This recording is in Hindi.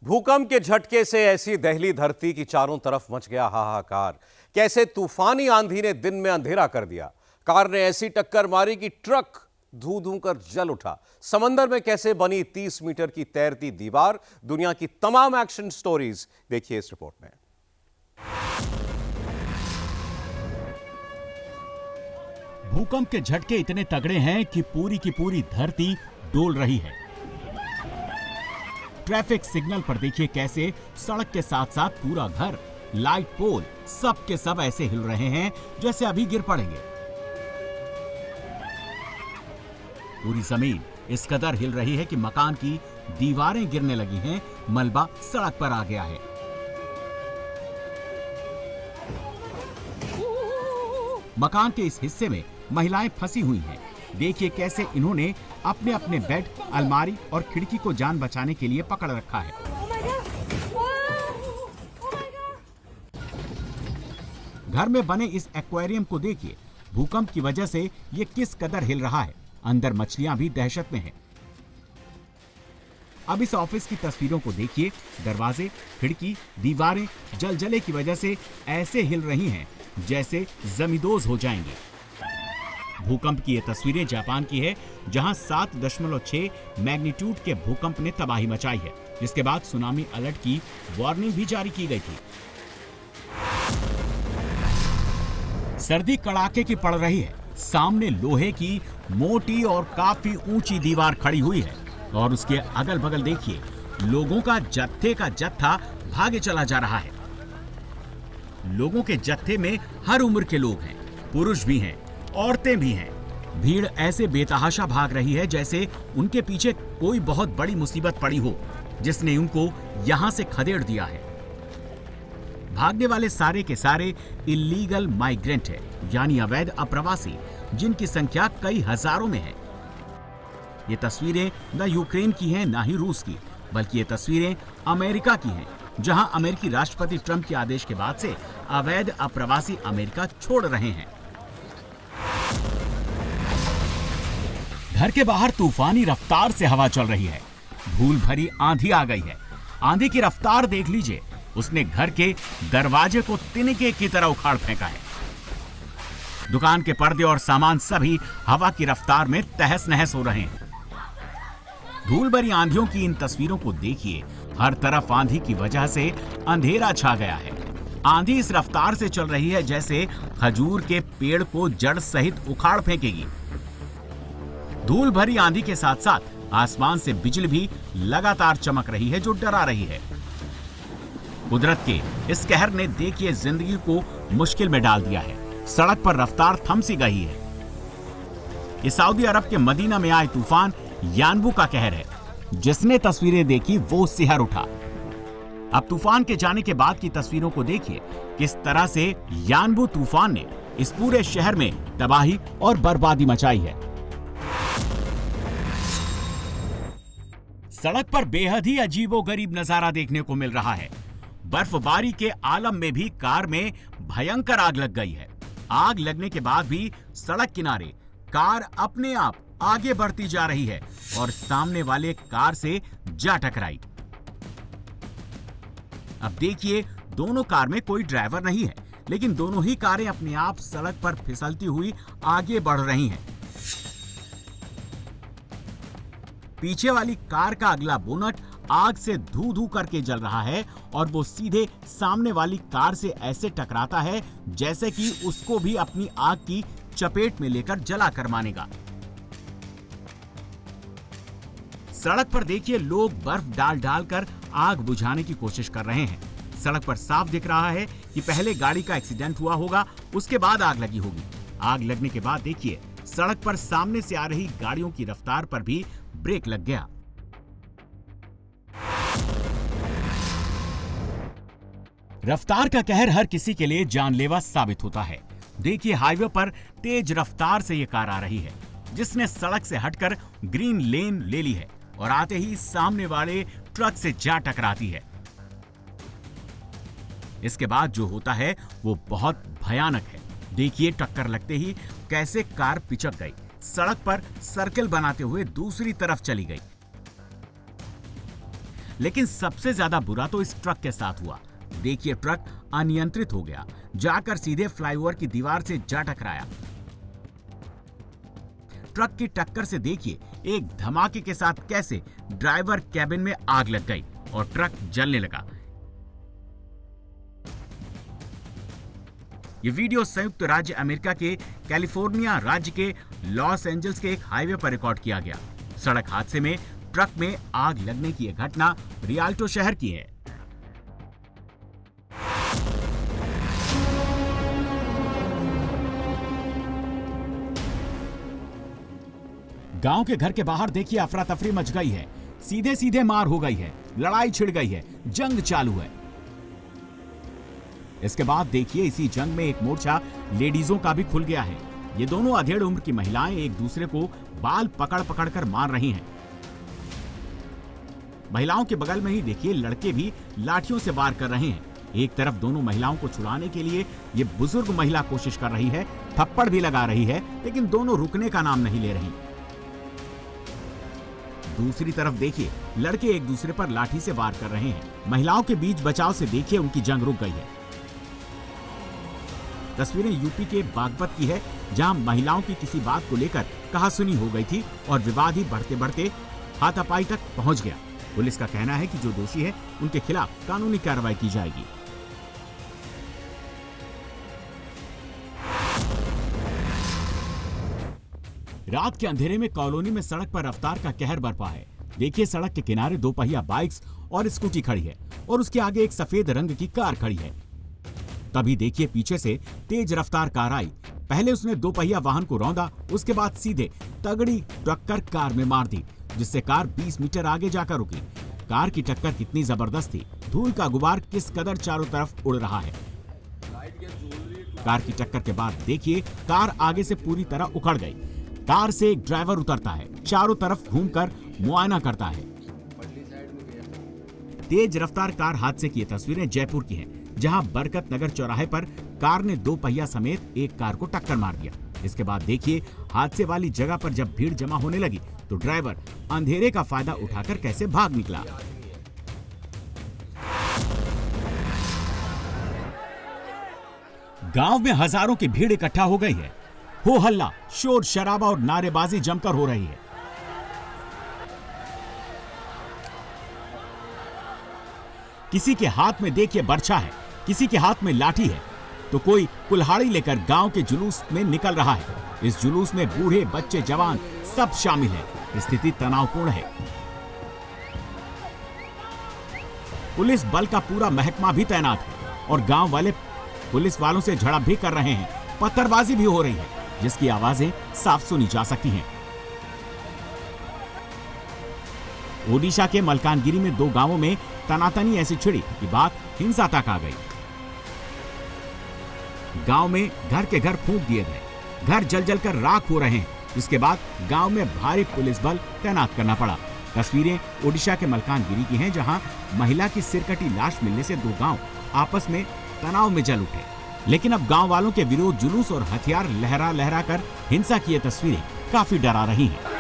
भूकंप के झटके से ऐसी दहली धरती की चारों तरफ मच गया हाहाकार। कैसे तूफानी आंधी ने दिन में अंधेरा कर दिया। कार ने ऐसी टक्कर मारी कि ट्रक धू धू कर जल उठा। समंदर में कैसे बनी 30 मीटर की तैरती दीवार। दुनिया की तमाम एक्शन स्टोरीज देखिए इस रिपोर्ट में। भूकंप के झटके इतने तगड़े हैं कि पूरी की पूरी धरती डोल रही है। ट्रैफिक सिग्नल पर देखिए कैसे सड़क के साथ साथ पूरा घर, लाइट पोल, सब के सब ऐसे हिल रहे हैं जैसे अभी गिर पड़ेंगे। पूरी जमीन इस कदर हिल रही है कि मकान की दीवारें गिरने लगी हैं, मलबा सड़क पर आ गया है। मकान के इस हिस्से में महिलाएं फंसी हुई हैं। देखिए कैसे इन्होंने अपने अपने बेड, अलमारी और खिड़की को जान बचाने के लिए पकड़ रखा है। घर में बने इस एक्वेरियम को देखिए, भूकंप की वजह से ये किस कदर हिल रहा है। अंदर मछलियां भी दहशत में हैं। अब इस ऑफिस की तस्वीरों को देखिए, दरवाजे, खिड़की, दीवारें जलजले की वजह से ऐसे हिल रही हैं जैसे जमींदोज हो जाएंगे। भूकंप की ये तस्वीरें जापान की है, जहां 7.6 मैग्नीट्यूड के भूकंप ने तबाही मचाई है, जिसके बाद सुनामी अलर्ट की वार्निंग भी जारी की गई थी। सर्दी कड़ाके की पड़ रही है। सामने लोहे की मोटी और काफी ऊंची दीवार खड़ी हुई है और उसके अगल बगल देखिए लोगों का जत्थे का जत्था भागे चला जा रहा है। लोगों के जत्थे में हर उम्र के लोग हैं, पुरुष भी हैं, औरतें भी हैं। भीड़ ऐसे बेतहाशा भाग रही है जैसे उनके पीछे कोई बहुत बड़ी मुसीबत पड़ी हो जिसने उनको यहां से खदेड़ दिया है। भागने वाले सारे के सारे इल्लीगल माइग्रेंट है, यानी अवैध अप्रवासी, जिनकी संख्या कई हजारों में है। ये तस्वीरें न यूक्रेन की हैं न ही रूस की, बल्कि ये तस्वीरें अमेरिका की हैं, जहां अमेरिकी राष्ट्रपति ट्रंप के आदेश के बाद से अवैध अप्रवासी अमेरिका छोड़ रहे हैं। घर के बाहर तूफानी रफ्तार से हवा चल रही है। धूल भरी आंधी आ गई है। आंधी की रफ्तार देख लीजिए, उसने घर के दरवाजे को तिनके की तरह उखाड़ फेंका है। दुकान के पर्दे और सामान सभी हवा की रफ्तार में तहस नहस हो रहे हैं। धूल भरी आंधियों की इन तस्वीरों को देखिए, हर तरफ आंधी की वजह से अंधेरा छा गया है। आंधी इस रफ्तार से चल रही है जैसे खजूर के पेड़ को जड़ सहित उखाड़ फेंकेगी। धूल भरी आंधी के साथ साथ आसमान से बिजली भी लगातार चमक रही है, जो डरा रही है। कुदरत के इस कहर ने देखिए जिंदगी को मुश्किल में डाल दिया है। सड़क पर रफ्तार थम सी गई है। ये सऊदी अरब के मदीना में आए तूफान यानबू का कहर है। जिसने तस्वीरें देखी वो सिहर उठा। अब तूफान के जाने के बाद की तस्वीरों को देखिए, किस तरह से यानबू तूफान ने इस पूरे शहर में तबाही और बर्बादी मचाई है। सड़क पर बेहद ही अजीबोगरीब नजारा देखने को मिल रहा है। बर्फबारी के आलम में भी कार में भयंकर आग लग गई है। आग लगने के बाद भी सड़क किनारे कार अपने आप आगे बढ़ती जा रही है और सामने वाले कार से जा टकराई। अब देखिए, दोनों कार में कोई ड्राइवर नहीं है, लेकिन दोनों ही कारें अपने आप सड़क पर फिसलती हुई आगे बढ़ रही हैं। पीछे वाली कार का अगला बोनट आग से धू धू करके जल रहा है और वो सीधे सामने वाली कार से ऐसे टकराता है जैसे कि उसको भी अपनी आग की चपेट में लेकर जला कर मानेगा। सड़क पर देखिए लोग बर्फ डाल डालकर आग बुझाने की कोशिश कर रहे हैं। सड़क पर साफ दिख रहा है कि पहले गाड़ी का एक्सीडेंट हुआ होगा, उसके बाद आग लगी होगी। आग लगने के बाद देखिए सड़क पर सामने से आ रही गाड़ियों की रफ्तार पर भी ब्रेक लग गया। रफ्तार का कहर हर किसी के लिए जानलेवा साबित होता है। देखिए हाईवे पर तेज रफ्तार से ये कार आ रही है, जिसने सड़क से हटकर ग्रीन लेन ले ली है और आते ही सामने वाले ट्रक से जा टकराती है। इसके बाद जो होता है वो बहुत भयानक है। देखिए टक्कर लगते ही कैसे कार पिचक गई, सड़क पर सर्कल बनाते हुए दूसरी तरफ चली गई। लेकिन सबसे ज्यादा बुरा तो इस ट्रक के साथ हुआ। देखिए, ट्रक अनियंत्रित हो गया, जाकर सीधे फ्लाईओवर की दीवार से जा टकराया। ट्रक की टक्कर से देखिए एक धमाके के साथ कैसे ड्राइवर कैबिन में आग लग गई और ट्रक जलने लगा। ये वीडियो संयुक्त राज्य अमेरिका के कैलिफोर्निया राज्य के लॉस एंजल्स के एक हाईवे पर रिकॉर्ड किया गया। सड़क हादसे में ट्रक में आग लगने की यह घटना रियाल्टो शहर की है। गांव के घर के बाहर देखिए अफरा तफरी मच गई है, सीधे सीधे मार हो गई है, लड़ाई छिड़ गई है, जंग चालू है। इसके बाद देखिए इसी जंग में एक मोर्चा लेडीजों का भी खुल गया है। ये दोनों अधेड़ उम्र की महिलाएं एक दूसरे को बाल पकड़ पकड़ कर मार रही हैं। महिलाओं के बगल में ही देखिए लड़के भी लाठियों से वार कर रहे हैं। एक तरफ दोनों महिलाओं को छुड़ाने के लिए ये बुजुर्ग महिला कोशिश कर रही है, थप्पड़ भी लगा रही है, लेकिन दोनों रुकने का नाम नहीं ले रही। दूसरी तरफ देखिए लड़के एक दूसरे पर लाठी से वार कर रहे हैं। महिलाओं के बीच बचाव से देखिए उनकी जंग रुक गई है। तस्वीरें यूपी के बागपत की है, जहां महिलाओं की किसी बात को लेकर कहासुनी हो गई थी और विवाद ही बढ़ते बढ़ते हाथापाई तक पहुंच गया। पुलिस का कहना है कि जो दोषी है उनके खिलाफ कानूनी कार्रवाई की जाएगी। रात के अंधेरे में कॉलोनी में सड़क पर रफ्तार का कहर बरपा है। देखिए सड़क के किनारे दो पहिया बाइक्स और स्कूटी खड़ी है और उसके आगे एक सफेद रंग की कार खड़ी है। तभी देखिए पीछे से तेज रफ्तार कार आई। पहले उसने दो पहिया वाहन को रौंदा, उसके बाद सीधे तगड़ी टक्कर कार में मार दी, जिससे कार 20 मीटर आगे जाकर रुकी। कार की टक्कर कितनी जबरदस्त थी, धूल का गुबार किस कदर चारों तरफ उड़ रहा है। कार की टक्कर के बाद देखिए कार आगे से पूरी तरह उखड़ गई। कार से एक ड्राइवर उतरता है, चारों तरफ घूमकर मुआयना करता है। तेज रफ्तार कार हादसे की तस्वीरें जयपुर की हैं, जहां बरकत नगर चौराहे पर कार ने दो पहिया समेत एक कार को टक्कर मार दिया। इसके बाद देखिए हादसे वाली जगह पर जब भीड़ जमा होने लगी तो ड्राइवर अंधेरे का फायदा उठाकर कैसे भाग निकला। गांव में हजारों की भीड़ इकट्ठा हो गई है। हो हल्ला, शोर शराबा और नारेबाजी जमकर हो रही है। किसी के हाथ में देखिए बर्छा है, किसी के हाथ में लाठी है, तो कोई कुल्हाड़ी लेकर गांव के जुलूस में निकल रहा है। इस जुलूस में बूढ़े, बच्चे, जवान सब शामिल हैं। स्थिति तनावपूर्ण है। पुलिस बल का पूरा महकमा भी तैनात है और गांव वाले पुलिस वालों से झड़प भी कर रहे हैं। पत्थरबाजी भी हो रही है, जिसकी आवाजें साफ सुनी जा सकती हैं। ओडिशा के मलकानगिरी में दो गांवों में तनातनी ऐसी छिड़ी कि बात हिंसा तक आ गई। गांव में घर के घर फूंक दिए गए, घर जल जल कर राख हो रहे हैं। इसके बाद गांव में भारी पुलिस बल तैनात करना पड़ा। तस्वीरें ओडिशा के मलकानगिरी की हैं, जहां महिला की सिरकटी लाश मिलने से दो गांव आपस में तनाव में जल उठे। लेकिन अब गांव वालों के विरोध जुलूस और हथियार लहरा लहरा कर हिंसा की ये तस्वीरें काफी डरा रही हैं।